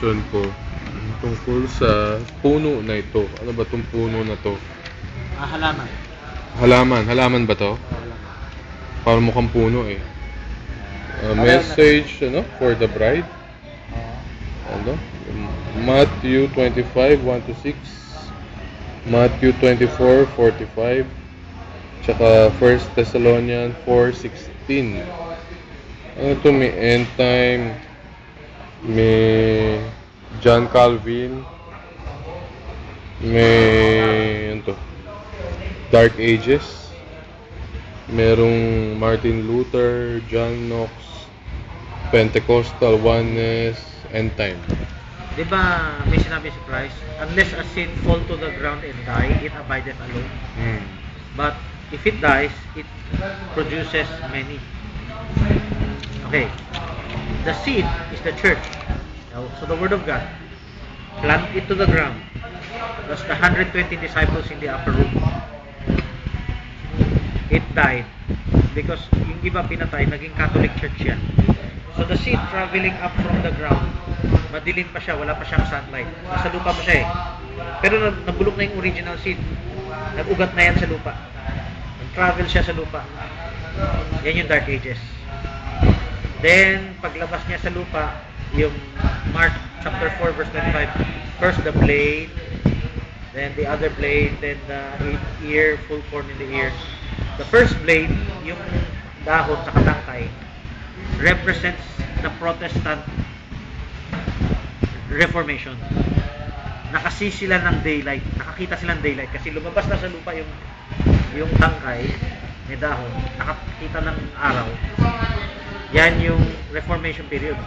question ko tungkol sa puno na ito. Ano ba itong puno na to? Halaman. Halaman. Halaman ba to? Halaman. Parang mukhang puno eh. Message for the bride. Ano? Matthew 25, 1-6. Matthew 24, 45. Tsaka 1 Thessalonians 4:16. Ano to? May end time. May John Calvin. May ano to? Dark Ages. Merong Martin Luther, John Knox, Pentecostal, Oneness, End Time. Diba may sinabi si Christ, unless a seed fall to the ground and die, it abideth alone. But if it dies, it produces many. Okay. The seed is the church. So the word of God, plant it to the ground. That's the 120 disciples in the upper room. It died because yung iba pinatay, naging Catholic Church yan. So the seed traveling up from the ground, madilim pa siya, wala pa siyang sunlight. Nasa lupa pa siya eh. Pero nabulok na yung original seed. Nag-ugat na yan sa lupa. Nag-travel siya sa lupa. Yan yung Dark Ages. Then, paglabas niya sa lupa, yung Mark chapter 4 verse 25, first the blade, then the other blade, then the ear, full corn in the ear. The first blade, yung dahon sa katangkay, represents the Protestant Reformation. Nakasi sila ng daylight, nakakita sila ng daylight kasi lumabas na sa lupa yung tangkay, may dahon, nakakita ng araw. Yan yung Reformation period.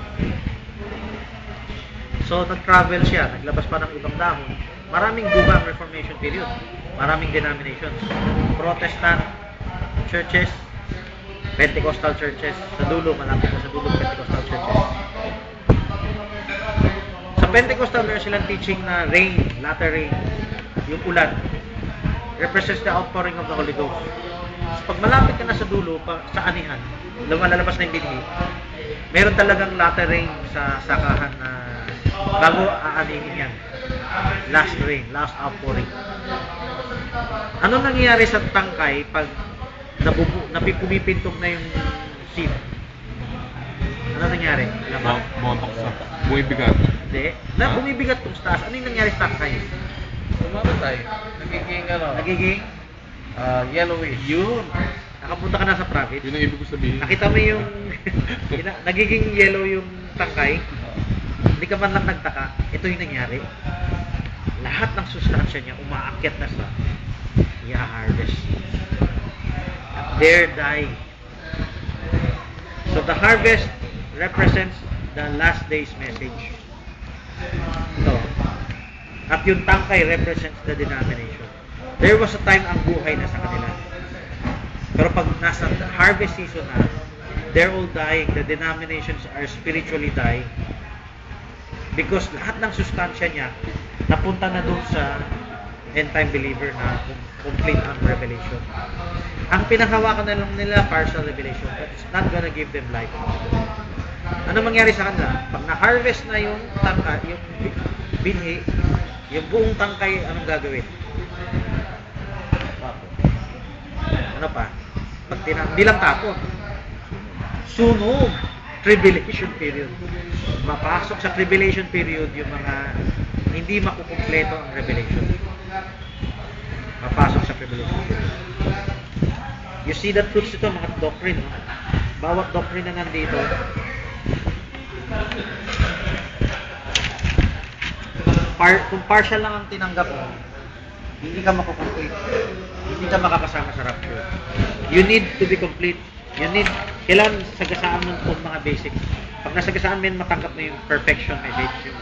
So nag-travel siya, naglabas pa ng ibang dahon. Maraming bunga ang Reformation period. Maraming denominations. Protestant churches, Pentecostal churches, sa dulo, malapit na sa dulo, Pentecostal churches. Sa Pentecostal, meron silang teaching na rain, latter rain, yung ulan, represents the outpouring of the Holy Ghost. So, pag malapit ka na sa dulo, sa anihan, lumalabas na yung binhi, meron talagang latter rain sa sakahan na bago aanihin yan. Last rain, last outpouring. Ano nangyayari sa tangkay pag pumipintog na yung seed? Ano nangyari? Bumataksak. Bumibigat. Hindi. Bumibigat kung sa taas. Ano yung nangyari sa tangkay? Sumamatay. Nagiging yellowish. Yun. Nakapunta ka na sa province. Yun ang ibig ko sabihin. Nakita mo yung nagiging yellow yung tangkay. Hindi ka man lang nagtaka. Ito yung nangyari. Lahat ng sustansya niya umaakyat na sa i-harvest. They're dying. So the harvest represents the last day's message. No. At yung tangkay represents the denomination. There was a time ang buhay na sa kanila. Pero pag nasa harvest season na, they're all dying. The denominations are spiritually dying. Because lahat ng sustansya niya napunta na dun sa end-time believer na complete ang revelation. Ang pinanghawakan na lang nila, partial revelation, but it's not gonna give them life. Ano mangyari sa kanila? Pag na-harvest na yung tangkay, yung binhi, yung buong tangkay, anong gagawin? Ano pa? Pag hindi lang tapon. Sunog. Tribulation period. Mapasok sa tribulation period yung mga hindi makukumpleto ang revelation. Mapasok sa tribulation period. You see that fruits ito, mga doctrine. No? Bawat doctrine na nandito, kung partial lang ang tinanggap mo, hindi ka makukomplete. Hindi ka makakasama sa rapture. You need to be complete. You need, kailangan sagasaan mo itong mga basics. Pag nasagasaan mo yun, matanggap mo yung perfection message.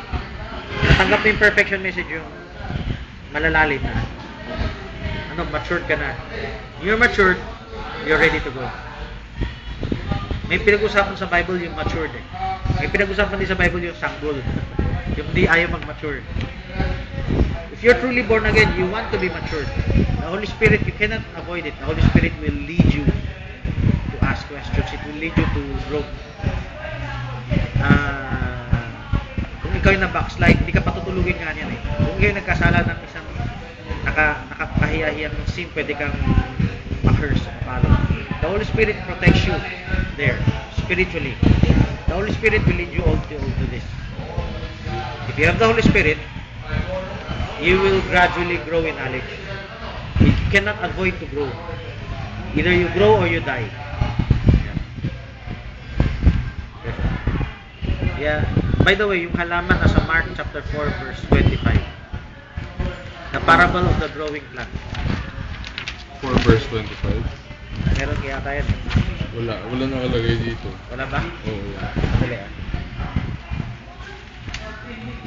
Natanggap mo yung perfection message, yung malalalim na. Matured ka na. You're matured, you're ready to go. May pinag-usapan sa Bible yung matured eh. May pinag-usapan din sa Bible yung sanggol. Yung hindi ayaw mag-mature. If you're truly born again, you want to be matured. The Holy Spirit, you cannot avoid it. The Holy Spirit will lead you to ask questions. It will lead you to grow. Kung ikaw yung na-backslide, hindi ka patutulugin nga niyan eh. Kung ikaw yung nagkasala ng isang nakakahiya-hiyang sin, pwede kang ma-curse, mapalo. The Holy Spirit protects you there, spiritually. The Holy Spirit will lead you all to this. If you have the Holy Spirit, you will gradually grow in knowledge. You cannot avoid to grow. Either you grow or you die. Yeah. By the way, yung halaman nasa Mark chapter 4 verse 25. The parable of the growing plant. 4 verse 25. Meron kaya tayo. Wala nakalagay dito. Wala ba? Oo. Dali ah.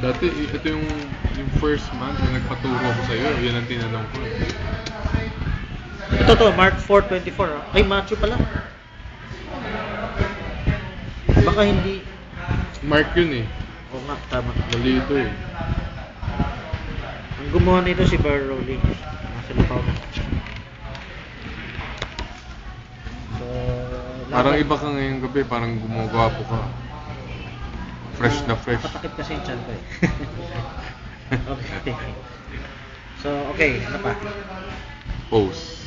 Dati, ito yung first month na nagpaturo ko sa'yo. Yan ang tinanong ko. Ito to, Mark 4:24. Ay, Matthew pala. Baka hindi. Mark yun eh. Oo nga, tama. Mali ito eh. Ang gumawa nito si Bar Rowley. Nasa lupaw na. So, Parang iba ka ngayong gabi. Parang gumagawa po ka. Fresh na fresh. Patakip kasi yung chan ko eh. Okay. So, okay. Ano pa? Pose.